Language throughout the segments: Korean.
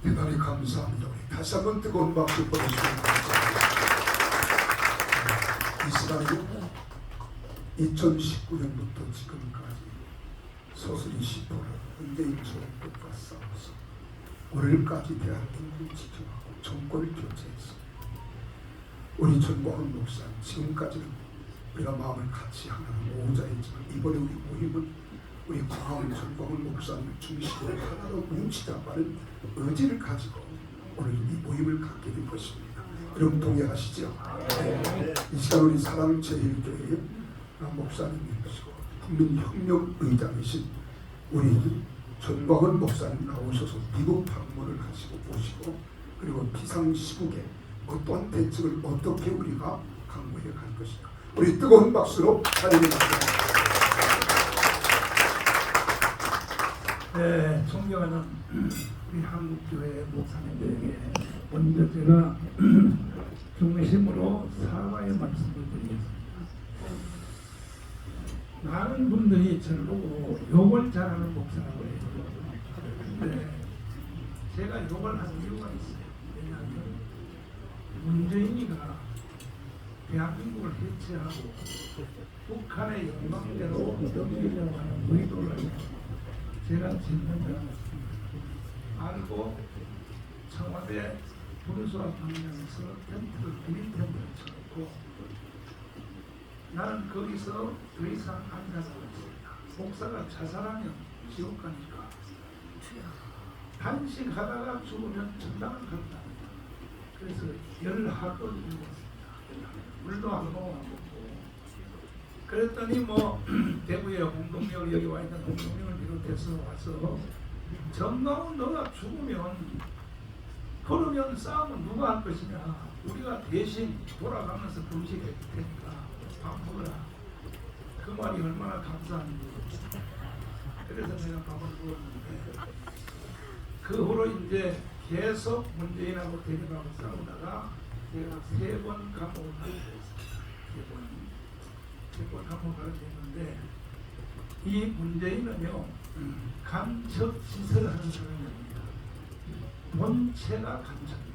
대단히 감사합니다. 우리 다시 한번 뜨거운 박수 보내주시면 감사합니다. 이 시간에 2019년부터 지금까지 서슬이 10%를 문재인 정권과 싸워서 오늘까지 대한민국을 지켜가고 정권을 교체했습니다. 우리 전광훈 목사님 지금까지는 우리가 마음을 같이 하나로 모자이지만 이번에 우리 모임은 우리 광화문 전광훈 목사님을 중심으로 하나로 뭉치자고 하는 의지를 가지고 오늘 이 모임을 갖게 된 것입니다. 여러분 동의하시죠? 네. 이 시간 우리 사랑제일교회 목사님이시고 국민혁명의장이신 우리 전광훈 목사님 나오셔서 미국 방문을 하시고 오시고 그리고 비상시국에 어떤 대책을 어떻게 우리가 강구해 갈 것인가 우리 뜨거운 박수로 환영합니다. 네, 존경하는 우리 한국교회 목사님들에게 먼저 제가 중심으로 사과의 말씀을 드리겠습니다. 많은 분들이 저를 보고 욕을 잘하는 목사라고 해요. 네, 제가 욕을 하는 이유가 있어요. 왜냐하면 문재인이가 대한민국을 해체하고 북한의 영광대로 넘기려고 하는 의도를 제가 짓는 알고 청와대 분수학 방향에서 텐트를 비밀 텐트를 쳐놓고 나는 거기서 더 이상 앉아서 있습니다. 목사가 자살하면 지옥 가니까 단식하다가 죽으면 천당을 간다. 그래서 열학을 읽었습니다. 물도 안 먹고 그랬더니 뭐 대구의 홍동열 여기 와 있는 홍동열을 비롯해서 와서 정강훈 너가 죽으면 그러면 싸움은 누가 할 것이냐 우리가 대신 돌아가면서 금식할 테니까 밥 먹어라. 그 말이 얼마나 감사한지. 그래서 내가 밥을 먹었는데 그 후로 이제 계속 문재인하고 대립하고 싸우다가 제가 3번 감옥을 가게 됐습니다. 3번 감옥을 가게 됐는데 이 문재인은요 간첩 짓을 하는 사람입니다. 본체가 간첩입니다.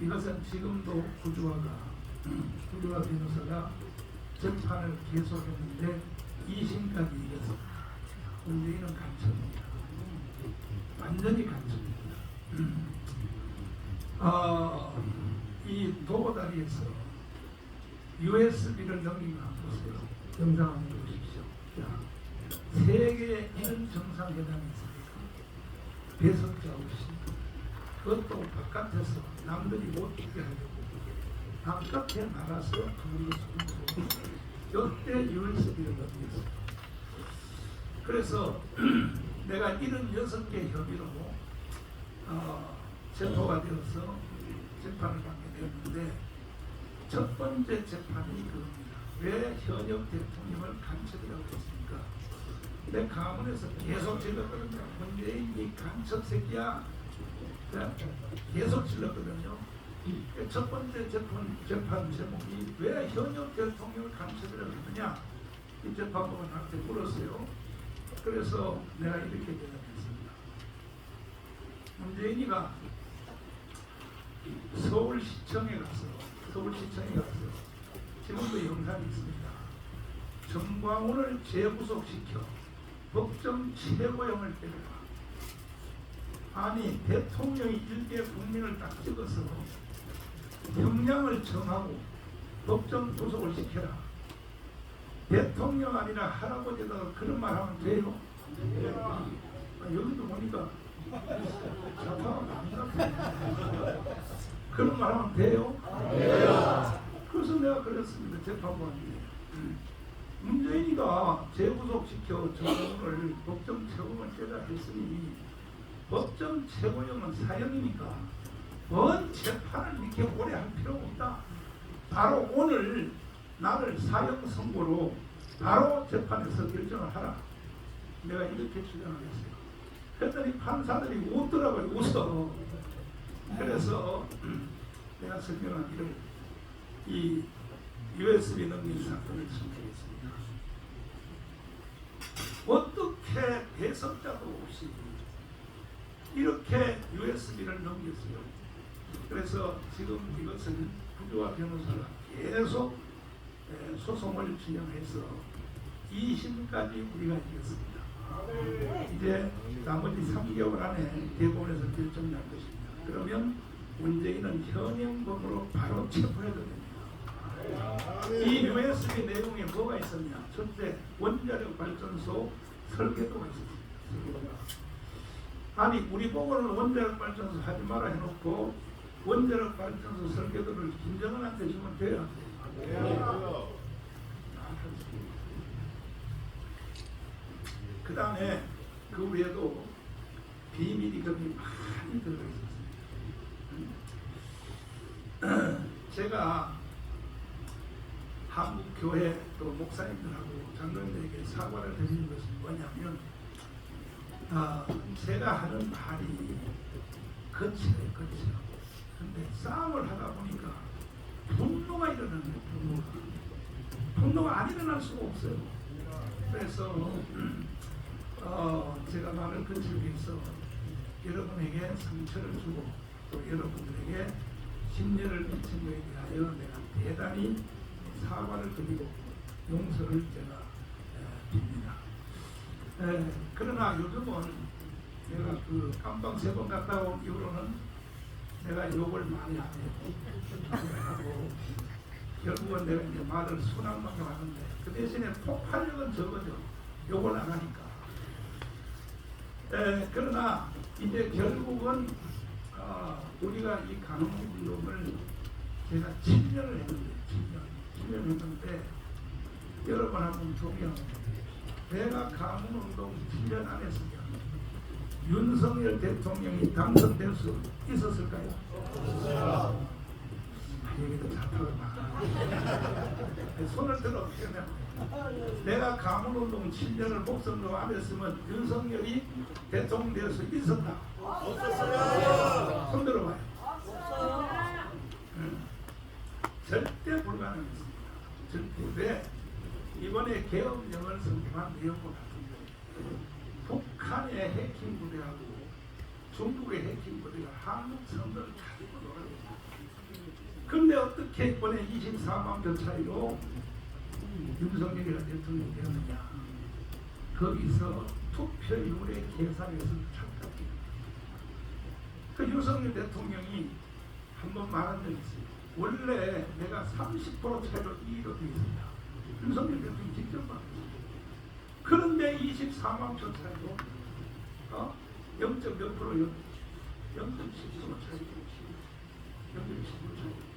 이것은 지금도 구주화가 변호사가 재판을 계속했는데 2심까지 이겼습니다. 문재인은 간첩입니다. 완전히 간첩입니다. 이 도보다리에서 USB를 넘긴 거 한번 보세요. 영상 한번 보십시오. 세계 이런 정상회담이 있습니다. 배석자 없이 그것도 바깥에서 남들이 못 듣게 하려고 바깥에 나가서 그걸로 손으로 이때 USB를 넘겼습니다. 그래서 내가 76개 협의로 체포가 되어서 재판을 받게 되었는데 첫 번째 재판이 그겁니다. 왜 현역 대통령을 간첩이라고 했습니까? 내 가문에서 계속 질렀거든요. 문재인 이 간첩 새끼야. 계속 질렀거든요. 첫 번째 재판 제목이 왜 현역 대통령을 간첩이라고 했느냐? 이 재판부가 나한테 물었어요. 그래서 내가 이렇게 대답했습니다. 문재인이가 서울시청에 가서 지금도 영상이 있습니다. 정광훈을 재구속시켜 법정 최고형을 때려라. 아니 대통령이 일개 국민을 딱 찍어서 형량을 정하고 법정 구속을 시켜라. 대통령 아니라 할아버지가 그런 말 하면 돼요? 여기도 보니까 그런 말 하면 돼요? 그래서 내가 그랬습니다. 재판부한테 문재인이가 재구속시켜 정권을 법정 최고형을 때라 했으니 법정 최고형은 사형이니까 뭔 재판을 이렇게 오래 할 필요가 없다. 바로 오늘 나를 사형 선고로 바로 재판에서 결정을 하라. 내가 이렇게 주장을 했어요. 그랬더니 판사들이 웃더라고요. 웃어. 그래서 내가 설명하기를 이 USB 넘긴 사건을 선택했습니다. 어떻게 배석자도 없이 이렇게 USB를 넘겼어요. 그래서 지금 이것은 구조와 변호사가 계속 소송을 진행해서 2심까지 우리가 이겼습니다. 이제 나머지 3개월 안에 대법원에서 결정날 것입니다. 그러면 문재인은 현행범으로 바로 체포해야 됩니다. 이 USB 내용에 뭐가 있었냐? 첫째, 원자력 발전소 설계도가 있었습니다. 아니 우리 보고는 원자력 발전소 하지 마라 해놓고 원자력 발전소 설계도를 김정은한테 주면 돼요. 그 다음에 그 외에도 비밀이 거기 많이 들어가 있었습니다. 제가 한국 교회 또 목사님들하고 장로님들에게 사과를 드리는 것은 뭐냐면 제가 하는 말이 거칠어요. 근데 싸움을 하다 보니까 분노가 일어나는 거예요. 분노가 안 일어날 수가 없어요. 그래서 제가 말을 거칠기 위해서 여러분에게 상처를 주고 또 여러분들에게 심려를 미친 것에 대하여 내가 대단히 사과를 드리고 용서를 제가 빕니다. 그러나 요즘은 내가 그 깜방 3번 갔다 온 이후로는 내가 욕을 많이 하고 결국은 내가 이제 말을 순항만큼 하는데 그 대신에 폭발력은 적어져. 욕을 안 하니까. 그러나 이제 결국은 우리가 이 간호운동을 제가 7년을 했는데 7년 했는데 여러분 한번 조명하면 내가 간호운동 7년 안 했으면 윤석열 대통령이 당선될 수 있었을까요? 얘기도 잡혀가 손을 들어 내가 가문운동 7년을 목숨으로 안 했으면 윤석열이 대통령 될 수 있었다. 손 들어봐요. 절대 불가능했습니다. 절대. 왜? 이번에 계엄령을 선포한 내용과 같은데 북한의 해킹 부대하고 중국의 해킹 부대가 한국 선거를 가지고 놀아요. 그런데 어떻게 이번에 24만 표 차이로 윤석열이가 대통령이 되었느냐? 거기서 투표율의 계산에서 착각해요. 그 윤석열 대통령이 한번 말한 적이 있어요. 원래 내가 30% 차이로 이기로 되어 있습니다. 윤석열 대통령이 직접 말했어요. 그런데 24만 표 차이로 0.몇 프로 0.10% 차이로 0.15% 차이로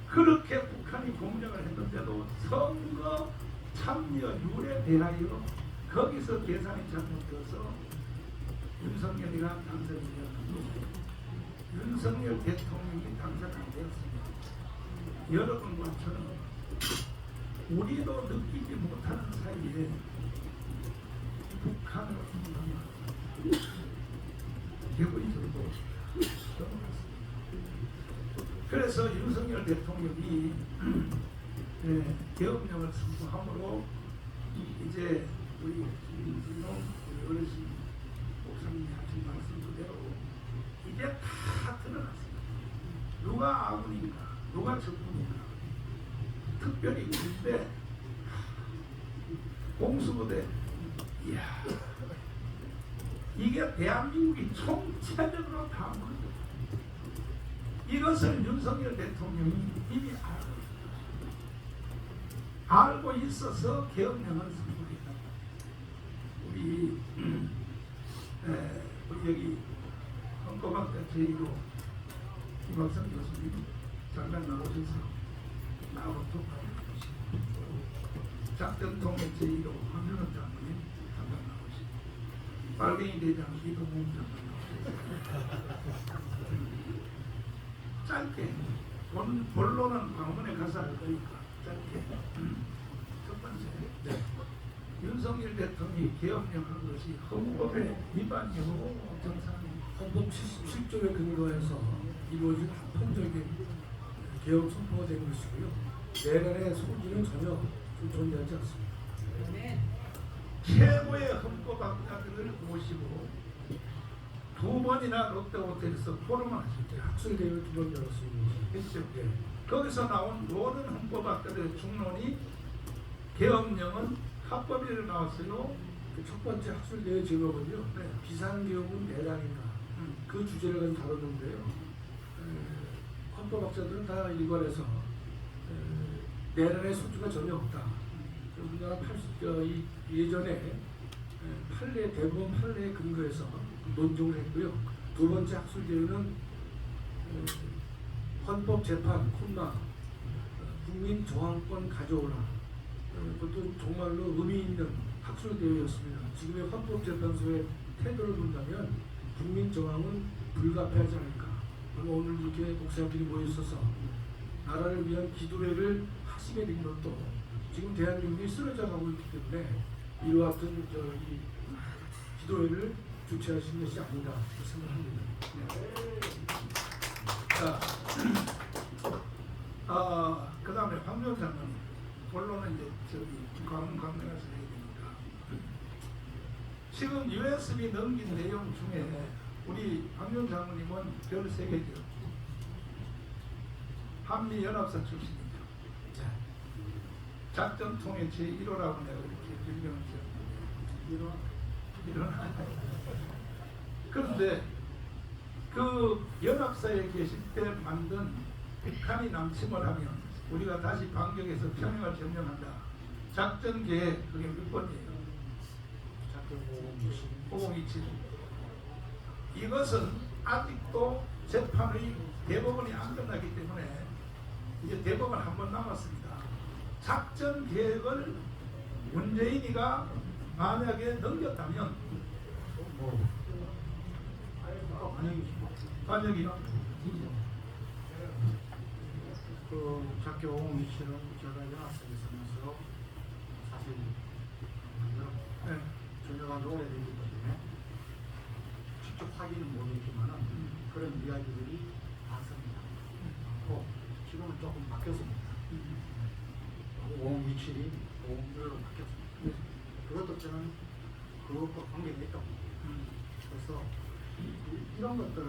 그렇게 북한이 공격을 했는데도 선거 참여율에 대하여 거기서 계산이 잘못되어서 윤석열이가 당선이 되었는데 윤석열 대통령이 당선 안 되었습니다. 여러분과 저는 우리도 느끼지 못하는 사이에 북한으로 개구리들도 넘어갔습니다. 그래서 윤석열 대통령이 계엄령을 선포함으로 이제 우리 어르신 목사님이 하신 말씀 그대로 이제 다 드러났습니다. 누가 아군인가 누가 적군인가 특별히 우리인데 공수부대 이야 이게 대한민국이 총체적으로 다 무너져. 이것을 윤석열 대통령이 이미 알고 있어서 계엄령을 선포했다. 우리 여기 헌법학자 제1호 김학성 교수님 잠깐 나오셔서 나하고 통화해 주시고 작전통역 제1호 황준원 장관님 잠깐 나오시고 빨갱이 대장 이동훈 장관 짧게 본론은 방문에 가서 할 거니까 짧게 첫 번째 윤석열 대통령이 계엄령한 것이 헌법의 위반이고 정상입니다. 헌법 77조에 근거해서 이루어진 합헌적인 계엄 선포가 된 것이고요. 내란의 소지는 전혀 존재하지 않습니다. 최고의 헌법학자들을 모시고 번이나 롯데호텔에서 포럼을 하셨죠. 학술대회를 2번 열었습니다. 그렇죠. 예. 거기서 나온 모든 헌법학자들의 중론이 계엄령은 합법이라고 나왔어요. 그 첫 번째 학술대회 제목은요. 네. 비상계엄은 내란인가. 그 주제를 가지고 다뤘는데요. 헌법학자들은 다 일관해서 내란의 소지가 전혀 없다. 우리나라 예전에 대법원 판례에 근거해서 논쟁을 했고요. 두 번째 학술대회는 헌법재판, 국민 저항권 가져오라. 그것도 정말로 의미 있는 학술대회였습니다. 지금의 헌법재판소의 태도를 본다면 국민 저항은 불가피하지 않을까. 오늘 이렇게 목사님들이 모여있어서 나라를 위한 기도회를 하시게 된 것도 지금 대한민국이 쓰러져 가고 있기 때문에 이와 같은 이 기도회를 주최하신 것이 아닌가 생각합니다. 자, 그 다음에 황교안 장관님. 본론은 이제 강릉에서 해야 되니까. 지금 USB 넘긴 내용 중에 우리 황교안 장관님은 별 3개죠. 한미연합사 출신이죠. 작전통의 제1호라고 내가 이렇게 빌명을 지었는데 1호? 그런데 그 연합사에 계실 때 만든 북한이 남침을 하면 우리가 다시 반격해서 평양을 점령한다. 작전계획 그게 몇 번이에요? 작전 5027. 이것은 아직도 재판의 대법원이 안 끝났기 때문에 이제 대법원 한 번 남았습니다. 작전 계획을 문재인이가 만약에 넘겼다면 반역이요? 그 작게 5027은 제가 연합사에 있으면서 사실 네. 전혀가 오래되기 때문에 직접 확인은 못했지만 그런 이야기들이 많습니다. 지금은 조금 바뀌었습니다. 5027이 5016로 바뀌었습니다. 그것도 저는 그것과 관계가 있다고 봅니다. 그래서 이런 것들은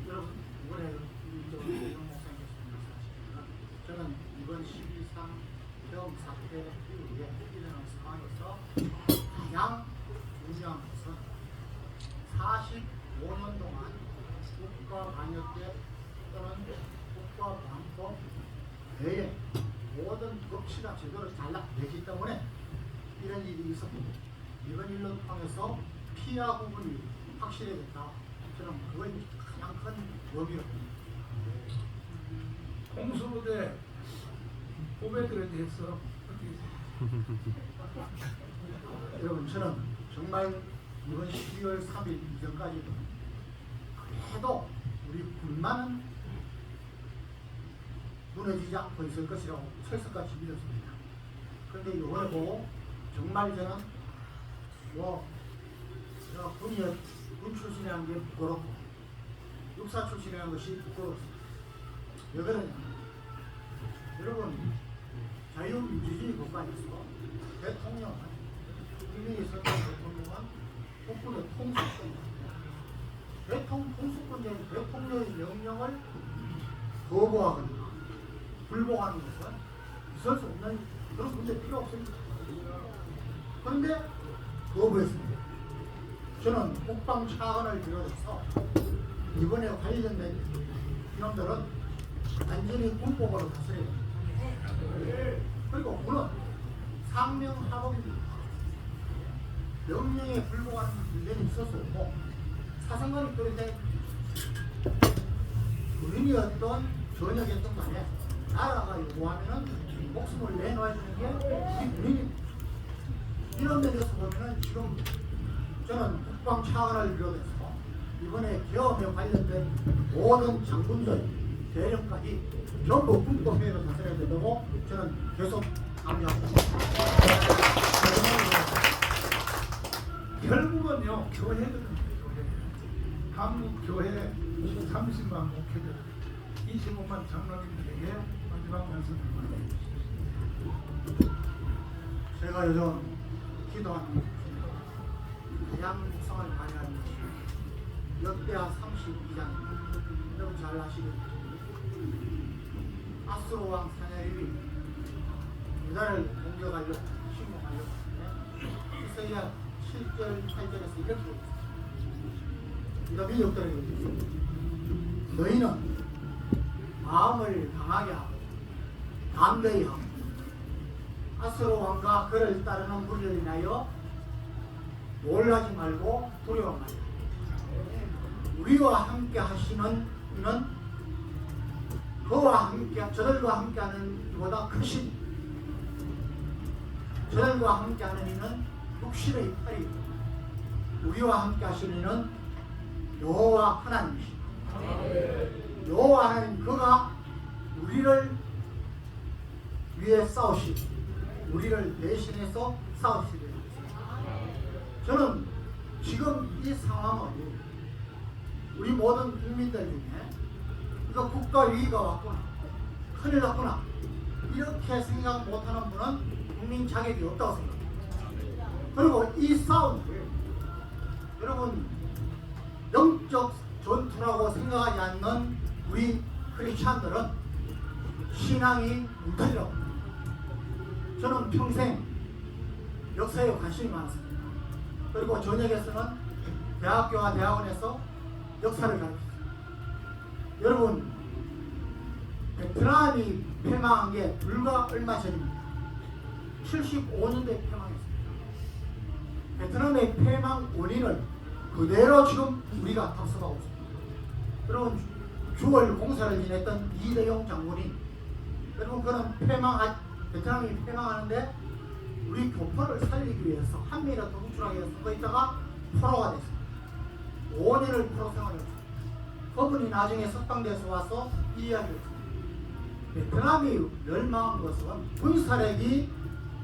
여러분 이번에 이런 목사님께서 말씀하시지만 저는 이번 12.3 계엄 사태 이후에 일어난 상황에서 가장 중요한 것은 45년 동안 국가방역대 또는 국가방법 외에 모든 법치가 제대로 잘락되기 때문에 이런 일이 있었고 이번 일로 통해서 피하 부분이 확실해졌다. 저는 그걸 가장 큰 의미로 봅니다. 공수부대 후배들에 대해서 어떻게 여러분 저는 정말 이번 12월 3일 이전까지도 그래도 우리 군만은 무너지지 않고 있을 것이라고 철석같이 믿었습니다. 그런데 이번에 보고 정말 저는 군 출신이라는 게 부끄럽고 육사 출신이라는 것이 부끄럽습니다. 왜 그러냐? 여러분 자유민주주의 국가에서 대통령은 국민이 선택한 대통령은 국군의 통수권입니다. 통수권자인 대통령의 명령을 거부하거나 불복하는 것은 있을 수 없는 그런 문제 필요 없습니다. 그런데 거부했습니다. 저는 국방 차관을 비롯해서 이번에 관련된 이놈들은 완전히 군법으로 다스려야 됩니다. 그리고 군은 상명하복입니다. 명령에 불복하는 일이 있을 수 없고 사상관이 그렇게 군인이었던 전역이었던 간에 나라가 요구하면은 목숨을 내놓아야 되는 게 우리 군인입니다. 이런 면에서 보면은 지금 저는 국방 차관을 비롯해서 이번에 계엄에 관련된 모든 장군들 대령까지 전부 군법회로 다스려야 된다고 저는 계속 강조합니다. 결국은요 교회거든요. 교회. 한국 교회 30만 목회자 25만 장로님들에게 마지막 말씀을 드립니다. 제가 요즘 기도하는 가장 성을 발휘하는 것이 역대하 32장입니다. 여러분 잘 아시겠죠? 아수르 왕 사냐립이 유다를 공격하려고 침공하려고 하는데 이사야 7절 8절에서 이렇게 있습니다. 유다 민족들에게 너희는 마음을 강하게 하고 담대히 하고 아수르 왕과 그를 따르는 무리를 인하여 놀라지 말고 두려워 말라. 우리와 함께 하시는 이는 그와 함께 저들과 함께하는 이보다 크신 저들과 함께하는 이는 육신의 팔이 우리와 함께 하시는 이는 여호와 하나님이십니다. 여호와 하나님 그가 우리를 위해 싸우시고 우리를 대신해서 싸우시리라. 저는 지금 이 상황을 우리 모든 국민들 중에 이거 국가 위기가 왔구나, 큰일 났구나 이렇게 생각 못하는 분은 국민 자격이 없다고 생각합니다. 그리고 이 싸움을 여러분 영적 전투라고 생각하지 않는 우리 크리스찬들은 신앙이 뭉클이라고 합니다. 저는 평생 역사에 관심이 많습니다. 그리고 저녁에서는 대학교와 대학원에서 역사를 가르쳤습니다. 여러분 베트남이 패망한 게 불과 얼마 전입니다. 75년대에 패망했습니다. 베트남의 패망 원인을 그대로 지금 우리가 답습하고 있습니다. 여러분 주월 공사를 지냈던 이대용 장군이 여러분 그는 베트남이 패망하는데 우리 교포를 살리기 위해서 한미를 동출하기 위해서 서 있다가 포로가 됐습니다. 5년을 포로 생활했습니다. 그분이 나중에 석방돼서 와서 이 이야기를 했습니다. 베트남이 멸망한 것은 군사력이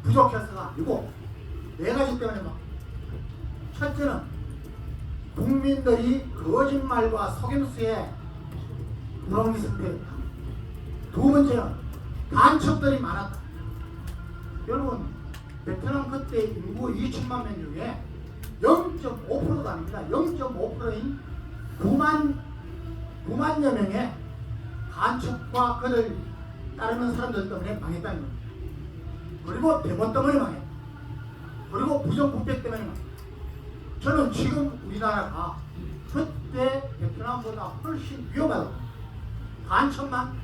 부족해서가 아니고 네 가지 때문에 첫째는 국민들이 거짓말과 속임수에 무너진 상태였다. 두 번째는 간첩들이 많았다. 여러분 베트남 그때 인구 2천만 명 중에 0.5%도 아닙니다. 0.5%인 9만여 명의 간첩과 그를 따르는 사람들 때문에 망했다는 겁니다. 그리고 대본 때문에 망했다. 그리고 부정부패 때문에 망했다. 저는 지금 우리나라가 그때 베트남보다 훨씬 위험하다. 간첩만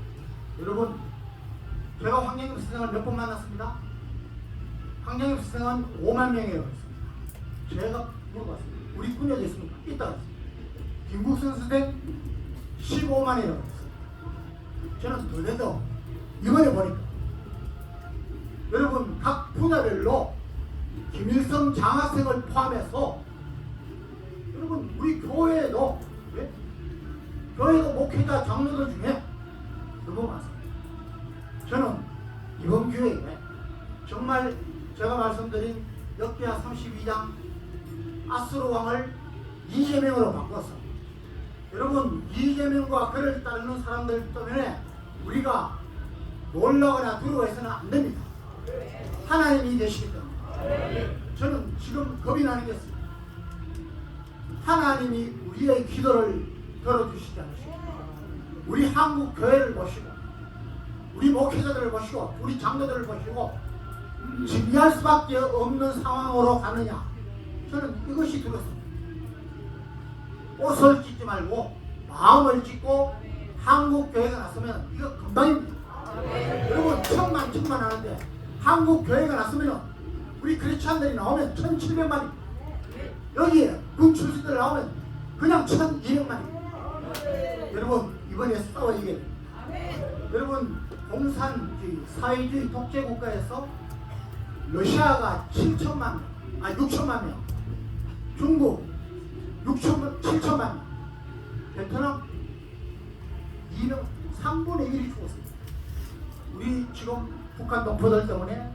여러분 제가 황영엽 선생을 몇 번 만났습니다. 황영엽 선생은 5만 명이라고 했습니다. 제가 물어봤습니다. 우리 군에도 있습니까? 있다고 했습니다. 김국선 선생 15만이라고 했습니다. 저는 더 된다고 이번에 보니까 여러분 각 분야별로 김일성 장학생을 포함해서 여러분 우리 교회에도 교회도 목회자 장로들 중에 너무 많습니다. 저는 이번 기회에 정말 제가 말씀드린 역대하 32장 아수르 왕을 이재명으로 바꿨어. 여러분 이재명과 그를 따르는 사람들 때문에 우리가 놀라거나 두려워해서는 안 됩니다. 하나님이 되시기 때문에 저는 지금 겁이 나는 게 있습니다. 하나님이 우리의 기도를 들어주시지 않으시고 우리 한국 교회를 보시고 우리 목회자들을 보시고 우리 장로들을 보시고 징계할 수밖에 없는 상황으로 가느냐. 저는 이것이 두렵습니다. 옷을 찢지 말고 마음을 찢고 한국 교회가 났으면 이거 금방입니다. 여러분 천만 하는데 한국 교회가 났으면 우리 크리스찬들이 나오면 1,700만입니다. 여기에 군 출신들 나오면 그냥 1,200만입니다. 여러분 이번에 싸워야 됩니다. 여러분 공산주의 사회주의 독재 국가에서 러시아가 6천만 명, 중국 7천만 명, 베트남 3분의 1이 죽었습니다. 우리 지금 북한 동포들 때문에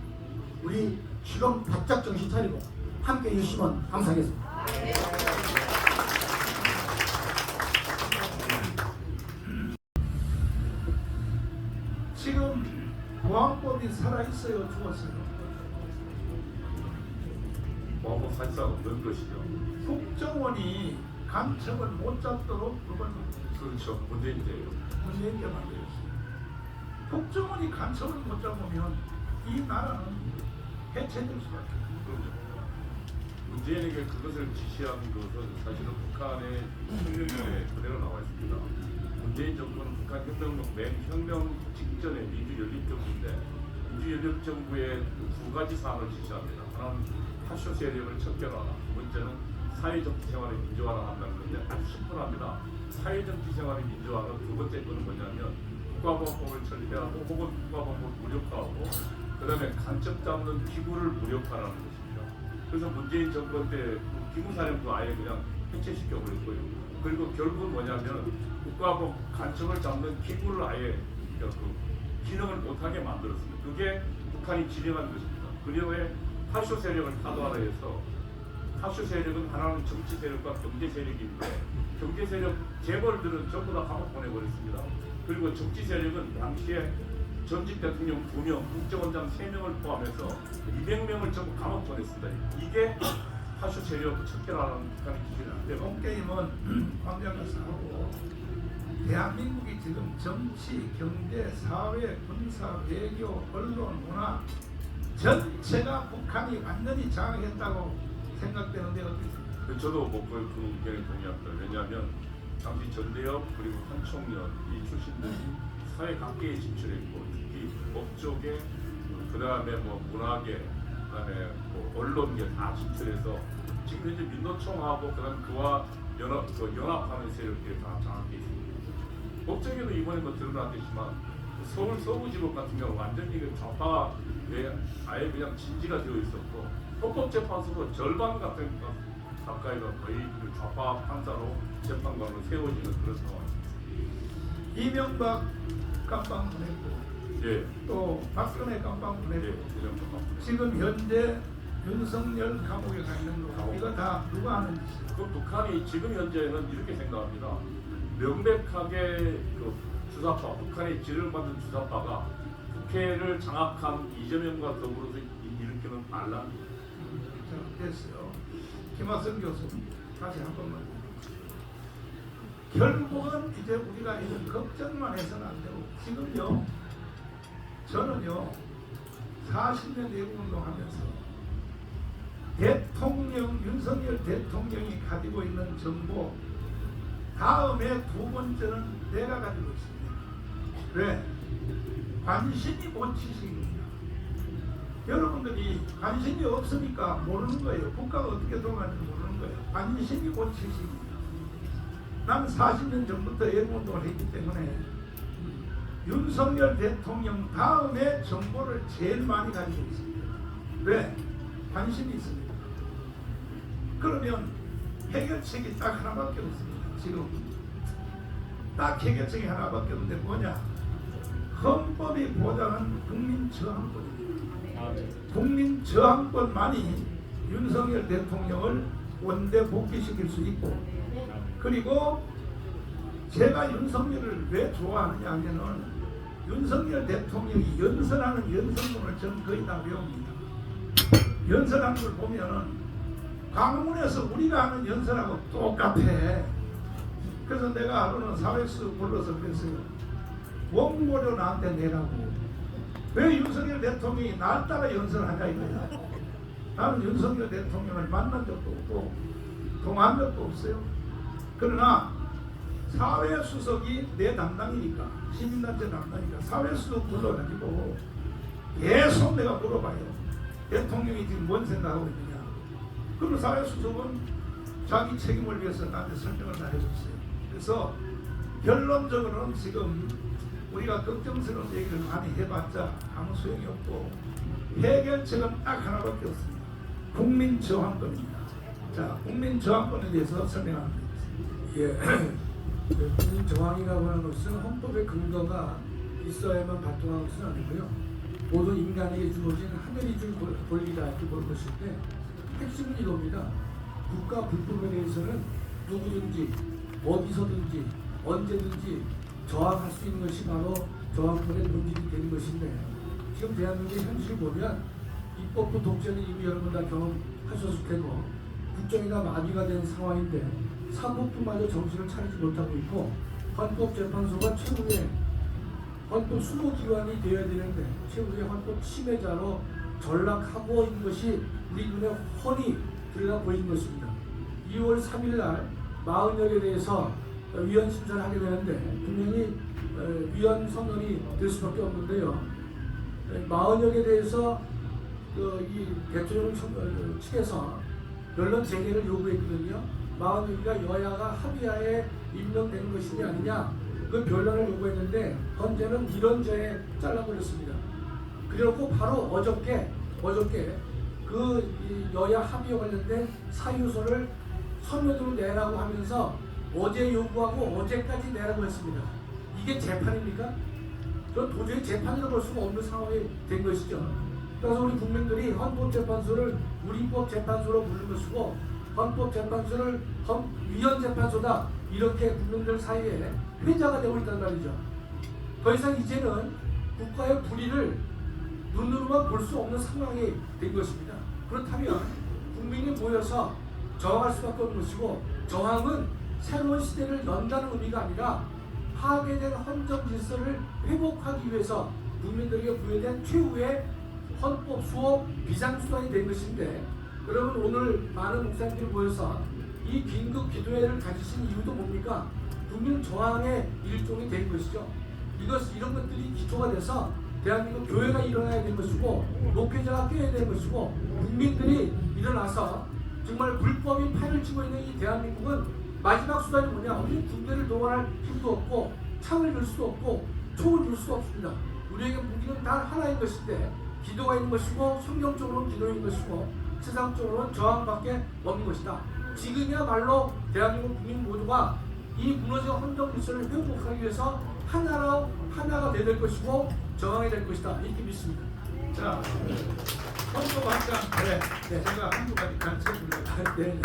우리 지금 바짝 정신 차리고 함께 해주시면 감사하겠습니다. 지금 보안법이 살아있어요, 죽었어요? 보안법 사실상 없는 것이죠. 국정원이 간첩을 못 잡도록 그걸 그렇죠. 문제인데요. 문재인께 만들었어요. 국정원이 간첩을 못 잡으면 이 나라는 해체될 수밖에 없어요. 그럼요. 문재인에게 그것을 지시한 것은 사실은 북한의 혁명에 그대로 나와 있습니다. 문재인 정부는 북한 혁명 직전에 민주연립정부인데 민주연립정부의 두 가지 사항을 지시합니다. 하나는 파쇼 세력을 척결하라. 두 번째는 사회정치 생활의 민주화를 한다는 건데 아주 심플합니다. 사회정치 생활의 민주화는 두 번째 거는 뭐냐면 국가보안법을 철폐하고 혹은 국가보안법을 무력화하고 그 다음에 간첩 잡는 기구를 무력화하는 것입니다. 그래서 문재인 정권 때 기무사령부 아예 그냥 해체시켜 버렸고요. 그리고 결국은 뭐냐면 국가보안 간첩을 잡는 기구를 아예 그 기능을 못하게 만들었습니다. 그게 북한이 지령한 것입니다. 그리고 파쇼 세력을 타도하라 해서 파쇼 세력은 하나는 정치 세력과 경제 세력인데 경제 세력 재벌들은 전부 다 감옥 보내버렸습니다. 그리고 정치 세력은 당시에 전직 대통령 2명, 국정원장 3명을 포함해서 200명을 전부 감옥 보냈습니다. 이게 파쇼 세력 척결하라는 북한의 기준인데 홈게임은 광장에서 하고 대한민국이 지금 정치, 경제, 사회, 군사, 외교, 언론, 문화 전체가 북한이 완전히 장악했다고 생각되는데 어떻게 생각하세요? 저도 그 의견에 동의합니다. 왜냐하면 당시 전대협 그리고 한총련 이 출신들이 사회 각계에 진출했고 특히 법조계 그 다음에 뭐 문화계 그 다음에 뭐 언론계 다 진출해서 지금 현재 민노총하고 그다음 그와 연합하는 세력들이 다 장악돼 있습니다. 법조계도 이번에 뭐 드러났겠지만 서울 서부지법 같은 경우 완전히 좌파 아예 그냥 진지가 되어 있었고 헌법재판소도 절반 같은 가까이가 거의 그 좌파 판사로 재판관으로 세워지는 그런 상황입니다. 이명박 깜빵 보냈고 예, 또 박근혜 깜빵 보냈고 예, 그 정도. 지금 현재 윤석열 감옥에 가 있는 거 이거 다 누가 하는 짓이에요? 그 북한이 지금 현재는 이렇게 생각합니다. 명백하게 그 주사파, 북한의 지령을 받는 주사파가 국회를 장악한 이재명과 더불어서 일으키는 반란. 자, 됐어요. 김하성 교수 다시 한 번만. 결국은 이제 우리가 이런 걱정만 해서는 안 되고 지금요 저는요 40년 외국운동하면서 대통령 윤석열 대통령이 가지고 있는 정보 다음에 두 번째는 내가 가지고 있습니다. 왜? 관심이 못 지식입니다. 여러분들이 관심이 없으니까 모르는 거예요. 국가가 어떻게 돌아가는지 모르는 거예요. 관심이 못 지식입니다. 나는 40년 전부터 애국운동을 했기 때문에 윤석열 대통령 다음에 정보를 제일 많이 가지고 있습니다. 왜? 관심이 있습니다. 그러면 해결책이 딱 하나밖에 없습니다. 지금 딱 해결책이 하나밖에 없는데 뭐냐? 헌법이 보장한 국민저항권입니다. 국민저항권만이 윤석열 대통령을 원대 복귀시킬 수 있고 그리고 제가 윤석열을 왜 좋아하느냐 하면은 윤석열 대통령이 연설하는 연설문을 저는 거의 다 외웁니다. 연설하는 걸 보면은 강문에서 우리가 하는 연설하고 똑같아. 그래서 내가 하루는 사회수 불러서 그랬어요. 원고료 나한테 내라고. 왜 윤석열 대통령이 날 따라 연설하냐 이거야. 나는 윤석열 대통령을 만난 적도 없고 통화한 적도 없어요. 그러나 사회수석이 내 담당이니까 시민단체 담당이니까 사회수석 불러가지고 계속 내가 물어봐요. 대통령이 지금 뭔 생각하고 있느냐. 그럼 사회수석은 자기 책임을 위해서 나한테 설명을 다 해줬어요. 그래서 결론적으로는 지금 우리가 걱정스러운 얘기를 많이 해봤자 아무 소용이 없고 해결책은 딱 하나밖에 없습니다. 국민저항권입니다. 자, 국민저항권에 대해서 설명합니다. 예, 국민저항이라고 하는 것은 헌법의 근거가 있어야만 발동하는 것은 아니고요. 모든 인간에게 주어진 하늘이 준 권리다 이렇게 볼 것인데 핵심은 이겁니다. 국가 불법에 대해서는 누구든지 어디서든지 언제든지 저항할 수 있는 것이 바로 저항권의 본질이 되는 것인데 지금 대한민국의 현실을 보면 입법부 독재는 이미 여러분 다 경험하셨을 테고 국정이가 마비가 된 상황인데 사법부마저 정신을 차리지 못하고 있고 헌법재판소가 최고의 헌법 수호기관이 되어야 되는데 최고의 헌법 침해자로 전락하고 있는 것이 우리 눈에 훤히 들여다 보인 것입니다. 2월 3일 날 40여에 대해서 위헌 심사를 하게 되는데 분명히 위헌 선언이 될 수밖에 없는데요. 40여에 대해서 이 대통령 측에서 변론 재개를 요구했거든요. 40여가 여야가 합의하에 임명되는 것이 아니냐 그 변론을 요구했는데 헌재는 이런 죄에 잘라버렸습니다. 그리고 바로 어저께 그 여야 합의와 관련된 사유서를 서면으로 내라고 하면서 어제 요구하고 어제까지 내라고 했습니다. 이게 재판입니까? 그건 도저히 재판이라고 볼 수가 없는 상황이 된 것이죠. 그래서 우리 국민들이 헌법재판소를 우리법재판소로 부르는 것이고 헌법재판소를 위헌재판소다 이렇게 국민들 사이에 회자가 되고 있단 말이죠. 더 이상 이제는 국가의 불의를 눈으로만 볼 수 없는 상황이 된 것입니다. 그렇다면 국민이 모여서 저항할 수밖에 없는 것이고 저항은 새로운 시대를 연다는 의미가 아니라 파괴된 헌정 질서를 회복하기 위해서 국민들에게 부여된 최후의 헌법 수호 비상수단이 된 것인데 여러분 오늘 많은 목사님들이 모여서 이 긴급 기도회를 가지신 이유도 뭡니까? 국민 저항의 일종이 된 것이죠. 이런 것들이 기초가 돼서 대한민국 교회가 일어나야 될 것이고 목회자가 깨어야 될 것이고 국민들이 일어나서 정말 불법이 판을 치고 있는 이 대한민국은 마지막 수단이 뭐냐? 우리는 군대를 동원할 힘도 없고 창을 들 수도 없고 총을 들 수도 없습니다. 우리에게 무기는 단 하나인 것인데 기도가 있는 것이고 성경적으로는 기도인 것이고 세상적으로는 저항밖에 없는 것이다. 지금이야말로 대한민국 국민 모두가 이 무너진 헌정 질서를 회복하기 위해서 하나가 되야 될 것이고 저항해야 될 것이다. 이렇게 믿습니다. 자, 헌법 한장 네. 제가 한두 가지 가르쳐드립니다. 네.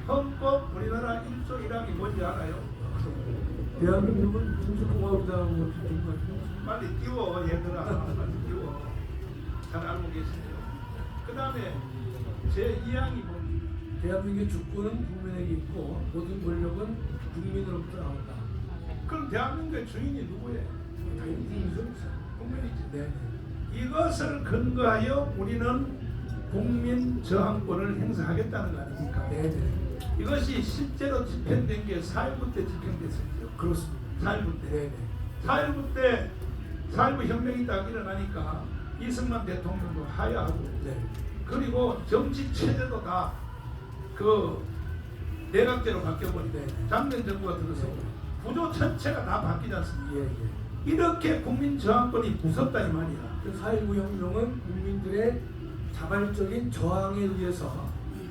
헌법 우리나라 1조 1항이 뭔지 알아요? 대한민국은 민주공화국이라고 되는 것 같아요. 빨리 띄워 얘들아. 빨리 띄워. 잘 알고 계시네요. 그 다음에 제2항이 뭡니까? 대한민국의 주권은 국민에게 있고 모든 권력은 국민으로부터 나온다. 그럼 대한민국의 주인이 누구예요? 당연히 국민이죠. 국민이지. 네. 이것을 근거하여 우리는 국민 저항권을 행사하겠다는 거 아닙니까? 네. 이것이 실제로 집행된 게 4.19 때 집행됐었죠. 그렇습니다. 4.19 때. 네. 4.19 때 4.19 혁명이 딱 일어나니까 이승만 대통령도 하야하고 네. 그리고 정치 체제도 다 그 내각제로 바뀌어버리고 네. 장면 정부가 들어서 구조 전체가 다 바뀌지 않습니까? 예. 이렇게 국민 저항권이 무섭다 이 말이야. 그 4.19 혁명은 국민들의 자발적인 저항에 의해서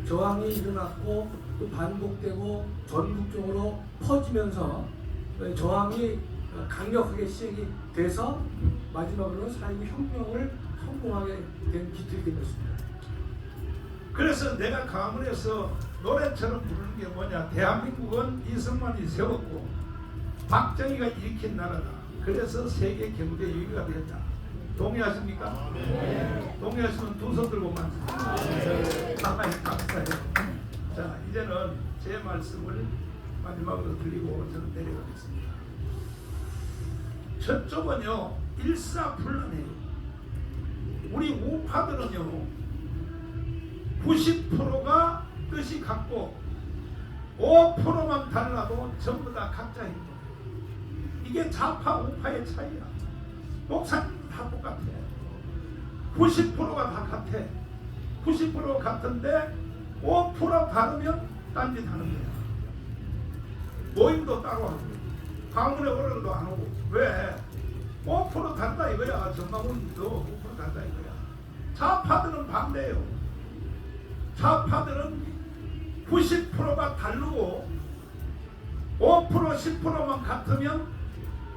저항이 일어났고 또 반복되고 전국적으로 퍼지면서 저항이 강력하게 시행이 돼서 마지막으로는 4.19 혁명을 성공하게 된 기틀이 된 것입니다. 그래서 내가 강원에서 노래처럼 부르는 게 뭐냐? 대한민국은 이승만이 세웠고 박정희가 일으킨 나라다. 그래서 세계 경제 6위가 되었다. 동의하십니까? 네. 동의하시면 두 손 들고 만세요. 감사해요. 자, 이제는 제 말씀을 마지막으로 드리고 저는 내려가겠습니다. 저쪽은요 일사불란해요. 우리 우파들은요 90%가 뜻이 같고 5%만 달라도 전부 다 각자 행동. 이게 좌파 우파의 차이야. 목사님도 다 똑같아. 90%가 다 같아. 90% 같은데 5% 다르면 딴짓 하는 거야. 모임도 따로 하고 강원에 오늘도 안 오고. 왜? 5% 단다 이거야. 전망원도 5% 단다 이거야. 좌파들은 반대예요. 좌파들은 90%가 다르고 5% 10%만 같으면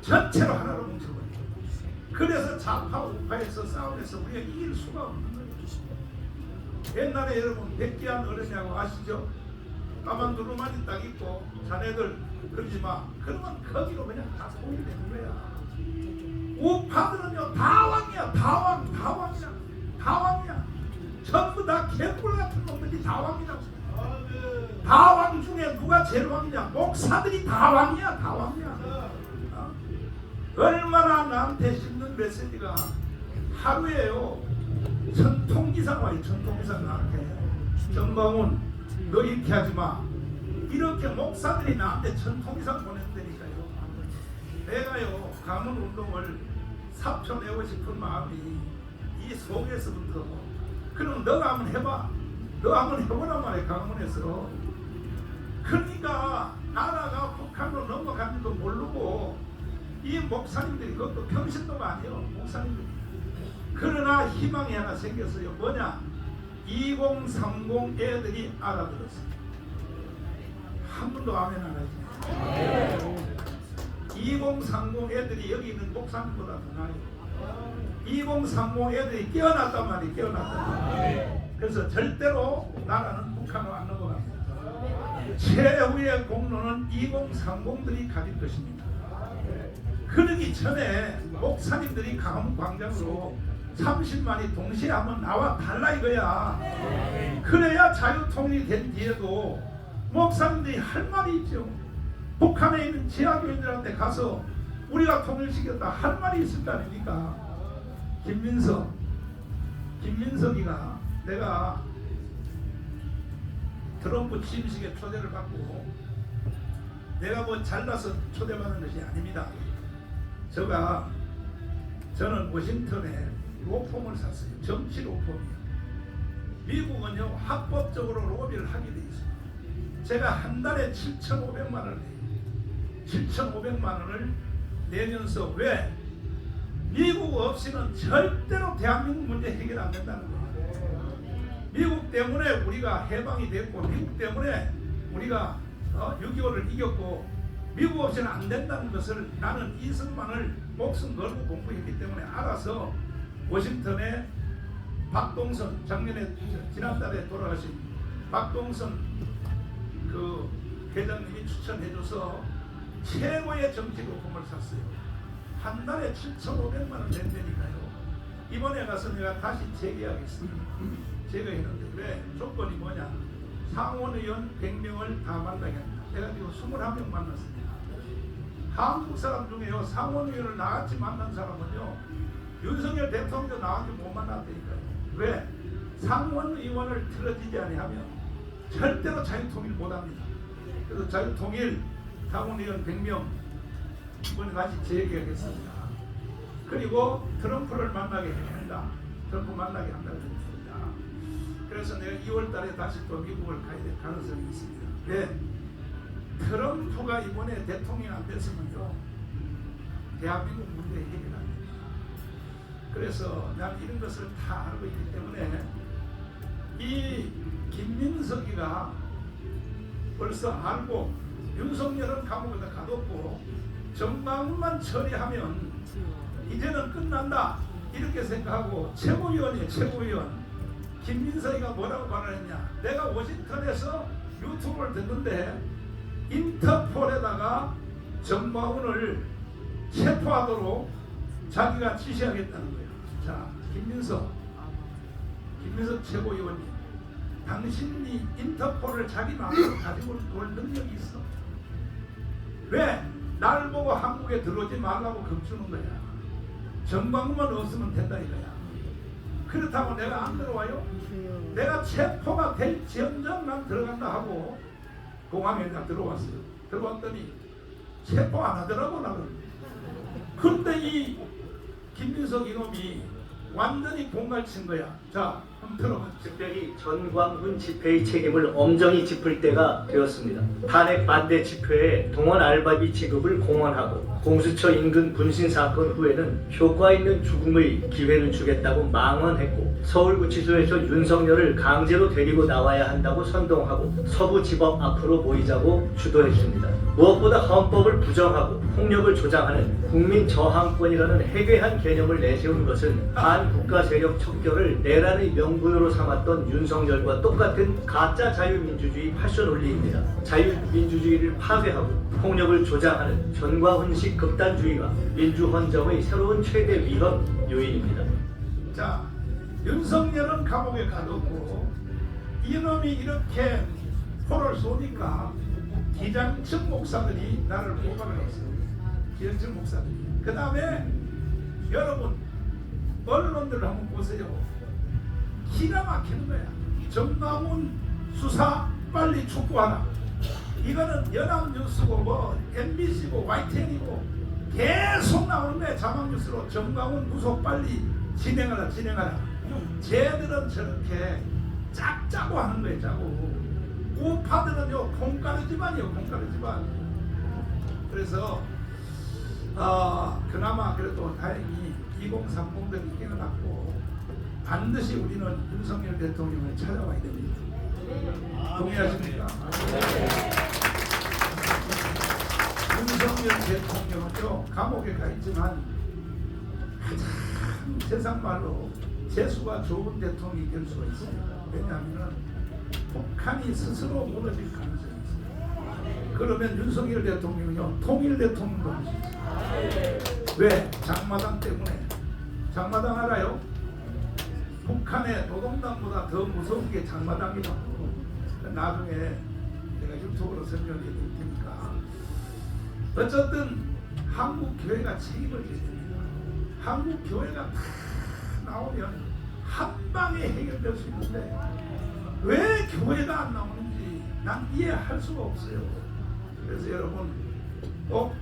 전체로 하나로 뭉쳐버려. 그래서 좌파 우파에서 싸움에서 우리가 이길 수가 없는 거예요. 옛날에 여러분 백기한 어른이라고 아시죠? 까만 두루마리 딱 있고 자네들 그러지 마. 그러면 거기로 그냥 다 소리 되는 거야. 우파들은요 다왕이야. 다왕이야. 전부 다 개뿔 같은 놈들이 다왕이라고. 다 왕 중에 누가 제일 왕이냐? 목사들이 다 왕이야, 다 왕이야. 얼마나 나한테 씹는 메시지가 하루에요 1000통 이상 와요. 1000통 이상 나한테. 정광훈 너 이렇게 하지마. 이렇게 목사들이 나한테 1000통 이상 보낸다니까요. 내가요 가문운동을 삽쳐내고 싶은 마음이 이 속에서부터. 그럼 너가 한번 해봐. 너 한번 해보란 말이야. 가문에서. 그러니까 나라가 북한으로 넘어가는 거 모르고 이 목사님들이 그것도 평신도가 아니에요. 목사님들이. 그러나 희망이 하나 생겼어요. 뭐냐? 2030 애들이 알아들었어요. 한 번도 아멘 안 하지. 2030 애들이 여기 있는 목사님보다 더 나아요. 2030 애들이 깨어났단 말이에요. 깨어났단 말이에요. 그래서 절대로 나라는 북한으로 안 넘어갑니다. 최후의 공로는 2030들이 가질 것입니다. 그러기 전에 목사님들이 가문 광장으로 30만이 동시에 한번 나와 달라 이거야. 그래야 자유통일이 된 뒤에도 목사님들이 할 말이 있죠. 북한에 있는 지하교인들한테 가서 우리가 통일시켰다 할 말이 있을 거 아닙니까? 김민석이가 내가 트럼프 취임식에 초대를 받고 내가 뭐 잘나서 초대받은 것이 아닙니다. 저는 워싱턴에 로펌을 샀어요. 정치 로펌이요. 미국은요 합법적으로 로비를 하게 돼 있어요. 제가 한 달에 7,500만 원을 내요. 7,500만 원을 내면서 왜? 미국 없이는 절대로 대한민국 문제 해결 안 된다는 거예요. 미국 때문에 우리가 해방이 됐고 미국 때문에 우리가 6.25를 이겼고 미국 없이는 안 된다는 것을 나는 이승만을 목숨 걸고 공부했기 때문에 알아서 워싱턴에 박동선 지난달에 돌아가신 박동선 그 회장님이 추천해줘서 최고의 정치 로펌을 샀어요. 한 달에 7,500만 원 낸다니까요. 이번에 가서 내가 다시 재계하겠습니다. 제거했는데 왜? 조건이 뭐냐? 상원의원 100명을 다 만나게 합니다. 내가 지금 21명 만났습니다. 한국 사람 중에요 상원의원을 나같이 만난 사람은요 윤석열 대통령도 나같이 못 만났다니까요. 왜? 상원의원을 틀어지지 아니하면 절대로 자유통일 못합니다. 그래서 자유통일 상원의원 100명 이번에 다시 재개하겠습니다. 그리고 트럼프를 만나게 한다. 트럼프 만나게 한다고 했습니다. 그래서 내가 2월달에 다시 또 미국을 가야 될 가능성이 있습니다. 왜? 트럼프가 이번에 대통령 안 됐으면요 대한민국 문제 해결 안 됩니다. 그래서 난 이런 것을 다 알고 있기 때문에 이 김민석이가 벌써 알고 윤석열은 감옥에다 가뒀고 정광훈만 처리하면 이제는 끝난다 이렇게 생각하고 최고위원이에요. 최고위원 김민석이가 뭐라고 발언했냐? 내가 워싱턴에서 유튜브를 듣는데 인터폴에다가 정광훈을 체포하도록 자기가 지시하겠다는 거예요. 자, 김민석 최고위원님, 당신이 인터폴을 자기 마음으로 가지고 올 능력이 있어. 왜? 날 보고 한국에 들어오지 말라고 겁주는 거야. 정광훈만 없으면 된다 이거야. 그렇다고 내가 안 들어와요? 내가 체포가 될지언정 난 들어간다 하고 공항에 다 들어왔어요. 들어왔더니 체포 안 하더라고 나를. 그런데 이 김민석 이놈이 완전히 공갈친 거야. 자, 한번 들어봐. 특별히 전광훈 집회의 책임을 엄정히 짚을 때가 되었습니다. 탄핵 반대 집회에 동원 알바비 지급을 공언하고 공수처 인근 분신 사건 후에는 효과 있는 죽음의 기회를 주겠다고 망언했고 서울구치소에서 윤석열을 강제로 데리고 나와야 한다고 선동하고 서부지법 앞으로 모이자고 주도했습니다. 무엇보다 헌법을 부정하고 폭력을 조장하는 국민 저항권이라는 해괴한 개념을 내세운 것은 반국가 세력 척결을 내란의 명분으로 삼았던 윤석열과 똑같은 가짜 자유민주주의 패션 논리입니다. 자유민주주의를 파괴하고 폭력을 조장하는 전광훈식 극단주의가 민주헌정의 새로운 최대 위협 요인입니다. 자, 윤석열은 감옥에 가뒀고 이놈이 이렇게 포를 쏘니까 기장청 목사들이 나를 고발을 했어요. 기장청 목사들이. 그 다음에 여러분 언론들 한번 보세요. 기가 막히는 거야. 정강훈 수사 빨리 촉구하라. 이거는 연합뉴스고 뭐 MBC고 YTN이고 계속 나오는 거야. 자막뉴스로 정강훈 구속 빨리 진행하라. 쟤들은 저렇게 짝짜고 하는 거예요. 짜고. 우파들은요 콩가루 집안이요. 콩가루 집안. 그래서 그나마 그래도 다행히 2030들 깨어났고 반드시 우리는 윤석열 대통령을 찾아와야 됩니다. 동의하십니까? 윤석열 대통령은요 감옥에 가 있지만 가장 세상 말로 재수가 좋은 대통령이 될 수가 있어요. 왜냐하면 북한이 스스로 무너질 가능성이 있어요. 그러면 윤석열 대통령은요 통일 대통령도 할 수 있어요. 왜? 장마당 때문에. 장마당 알아요? 북한의 노동당보다 더 무서운 게 장마당이라고. 나중에 내가 유튜브로 설명해 드릴 테니까. 어쨌든 한국 교회가 책임을 져야 됩니다. 한국 교회가 다 나오면 한 방에 해결될 수 있는데 왜 교회가 안 나오는지 난 이해할 수가 없어요. 그래서 여러분 꼭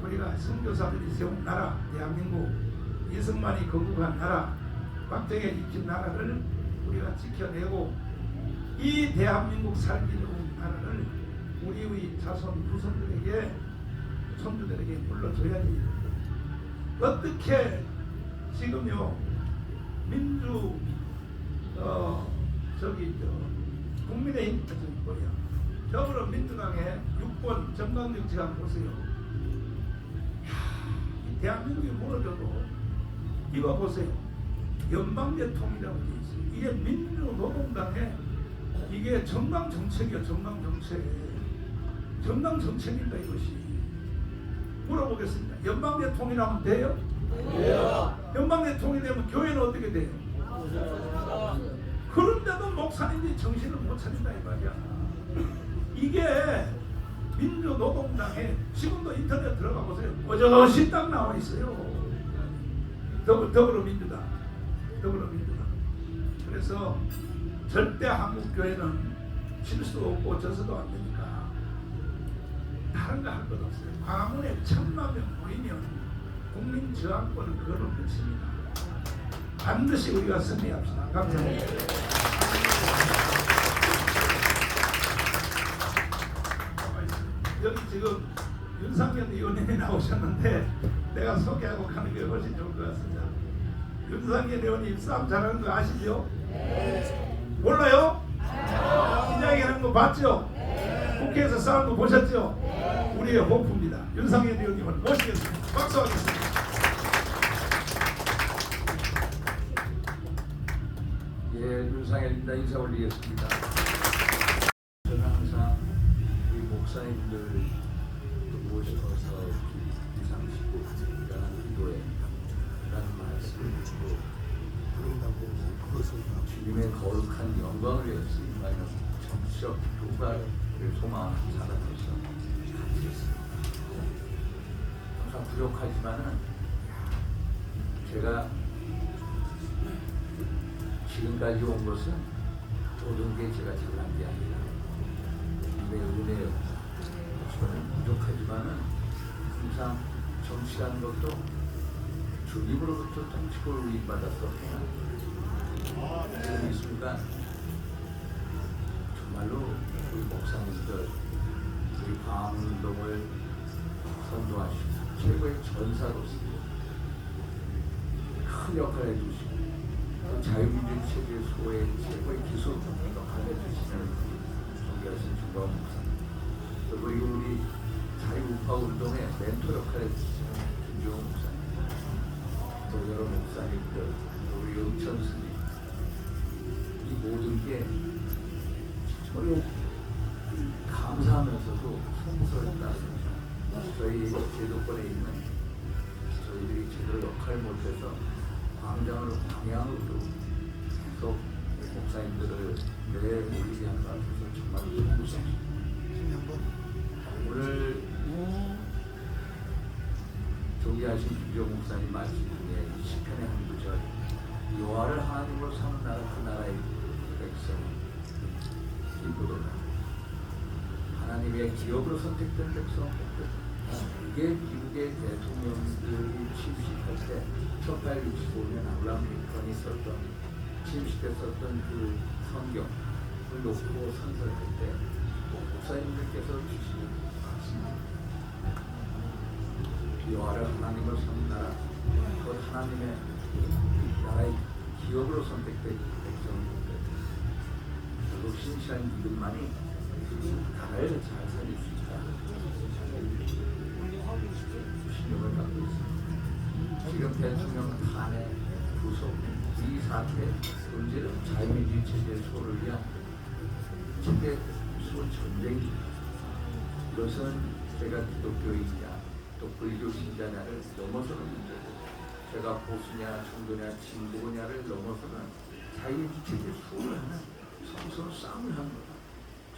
우리가 선교사들이 세운 나라 대한민국, 이승만이 건국한 나라, 박정희 지킨 나라를 우리가 지켜내고 이 대한민국 살기 좋은 나라를 우리의 자손 후손들에게 손주들에게 물려줘야지. 어떻게 지금요 민주 국민의힘 뭐야 더불어민주당의 6번 정강정책 한번 보세요. 이 대한민국이 무너져도 이거 보세요. 연방대통이라고 되어 있어요. 이게 민주노동당의 이게 정강정책이야. 정강정책인가 이것이. 물어보겠습니다. 연방대통이라면 돼요? 돼요. 연방대통이 되면 교회는 어떻게 돼요? 그런데도 목사님들이 정신을 못 차린다 이 말이야. 이게 민주노동당에 지금도 인터넷 들어가 보세요. 어저씨 딱 나와 있어요. 더불어민주당. 그래서 절대 한국교회는 질 수도 없고 져서도 안 되니까 다른 거 할 것 없어요. 광화문에 1000만 명 모이면 국민 저항권을 걸어붙입니다. 반드시 우리가 승리합시다. 감사합니다. 여기 지금 윤상현 의원님이 나오셨는데 내가 소개하고 가는 게 훨씬 좋을 것 같습니다. 윤상현 의원님 싸움 잘하는 거 아시죠? 몰라요? 기자회견하는 거 봤죠? 국회에서 싸운 거 보셨죠? 우리의 호프입니다. 윤상현 의원님을 모시겠습니다. 박수하겠습니다. 예, 윤상현입니다. 인사 올리겠습니다. 저는 항상 우리 목사님들 모셔서 이상시고 기도에 라는 말씀을 주고 주님의 거룩한 영광을 위해서 임하는 정치적 교과를 소망하는 사람으로서 가지겠습니다. 항상 부족하지만은 제가 지금까지 온 것은 모든 게 제가 잘난 게 아니라 주님의 은혜였다. 저는 부족하지만은 항상 정치라는 것도 주님으로부터 정치권을 위임받았었구나. 지금 이 순간 정말로 우리 목사님들 우리 광화문운동을 선도하시고 최고의 전사로서 큰 역할을 해주시고 자유민주 체제 소의 최고의 기술 역할을 해주시는 존경하신 중광 목사님, 그리고 우리 자유우파 운동의 멘토 역할을 해주시는 김종호 목사님, 또 여러 목사님들, 우리 영천 스님, 이 모든 게 정말 감사하면서도 송구스럽다. 저희 제도권에 있는 저희들이 제대로 역할을 못해서 광장으로 방향으로 계속 목사님들을 내 올리게 하는 것 같아서 정말 고생합니다. 오늘 존귀하신 김종 목사님 말씀 중에 시편의 한 구절, 여호와를 하나님으로 삼은 나라 그 나라의 백성은 기쁘도다. 하나님의 기업으로 선택된 백성은 복되다. 이게 미국의 대통령들이 취임식할 때 1865년 아브라함 링컨이 썼던 취임식 때 썼던 그 성경을 놓고 선서할 때 목사님들께서 주시는 말씀입니다. 여호와를 하나님으로 삼는 나라, 곧 하나님의 나라의 기업으로 선택된 백성을 복되다. 결국 신실한 믿음만이 나라를 잘 살릴 수 있다. 신용을 갖고 있습니다. 지금 대통령 탄핵, 구속, 이 사태, 문제는 자유민주주의 체제의 소를 위한 체제 전쟁입니다. 이것은 제가 기독교인이냐 또 불교 신자냐를 넘어서는 문제고, 제가 보수냐 종교냐 진보냐를 넘어서는 자유민주주의 체제의 소를 하는 성스러운 싸움을 하는 거다.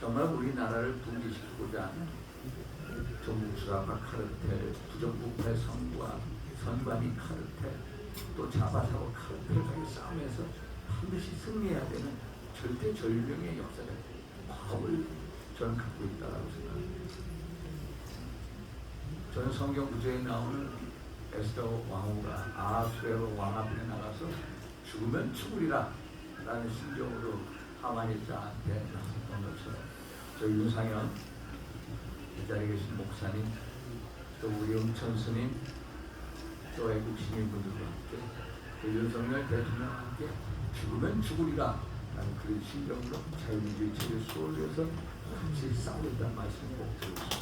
정말 우리나라를 붕괴시키고자 하는 전국 수사과 카르텔, 부정부패 선과 선관위 카르텔, 또 자바사와 카르텔과의 싸움에서 반드시 승리해야 되는 절대 전령의 역사가 마음을 저는 갖고 있다고 생각합니다. 저는 성경 구절에 나오는 에스더 왕후가 아하수에로 왕 앞에 나가서 죽으면 죽으리라 라는 심정으로 하만이 자한테 나섰던 것처럼, 저 윤상현 이 자리에 계신 목사님, 또 우리 영천 스님, 또 애국 시민분들과 함께, 또 윤석열 대통령과 함께 죽으면 죽으리라 라는 그런 심정으로 자유민주주의 체제를 수호를 위해서 같이 싸우겠다는 말씀을 꼭 드리고 싶습니다.